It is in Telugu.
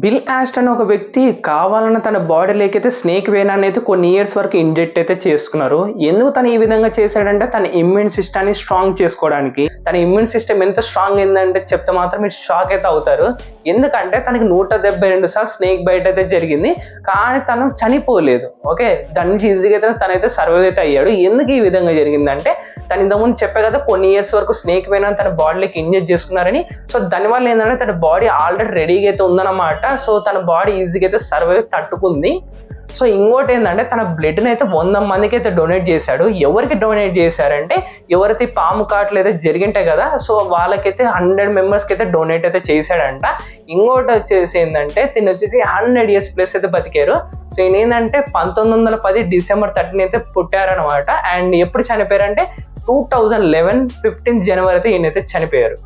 బిల్ ఆస్టన్ ఒక వ్యక్తి కావాలన్న తన బాడీలోకి అయితే స్నేక్ వేనాన్ని అయితే కొన్ని ఇయర్స్ వరకు ఇంజెక్ట్ అయితే చేసుకున్నారు. ఎందుకు తను ఈ విధంగా చేశాడంటే తన ఇమ్యూన్ సిస్టాన్ని స్ట్రాంగ్ చేసుకోవడానికి. తన ఇమ్యూన్ సిస్టమ్ ఎంత స్ట్రాంగ్ అయిందంటే చెప్తే మాత్రం మీరు షాక్ అయితే అవుతారు. ఎందుకంటే తనకి 172 సార్లు స్నేక్ బైట్ అయితే జరిగింది, కానీ తను చనిపోలేదు. ఓకే, దాని నుంచి ఈజీగా అయితే తనైతే సర్వైవ్ అయితే అయ్యాడు. ఎందుకు ఈ విధంగా జరిగిందంటే తను ఇంతకుముందు చెప్పే కదా కొన్ని ఇయర్స్ వరకు స్నేక్ వేనాన్ని తన బాడీలోకి ఇంజెక్ట్ చేసుకున్నారని. సో దానివల్ల ఏంటంటే తన బాడీ ఆల్రెడీ రెడీగా అయితే ఉందన్నమాట. సో తన బాడీ ఈజీగా అయితే సర్వైవ్ తట్టుకుంది. సో ఇంకోటి ఏంటంటే తన బ్లడ్ని అయితే 100 మందికి అయితే డొనేట్ చేశాడు. ఎవరికి డొనేట్ చేశారంటే ఎవరైతే పాము కాట్లు అయితే జరిగింటాయి కదా, సో వాళ్ళకైతే 100 మెంబర్స్కి అయితే డొనేట్ అయితే చేశాడంట. ఇంకోటి వచ్చేసి ఏంటంటే తిని వచ్చేసి 100 years ప్లస్ అయితే బతికారు. సో ఈయన ఏంటంటే 1910 December 13 అయితే పుట్టారనమాట. అండ్ ఎప్పుడు చనిపోయారంటే 2011 15 జనవరి అయితే ఈయనైతే చనిపోయారు.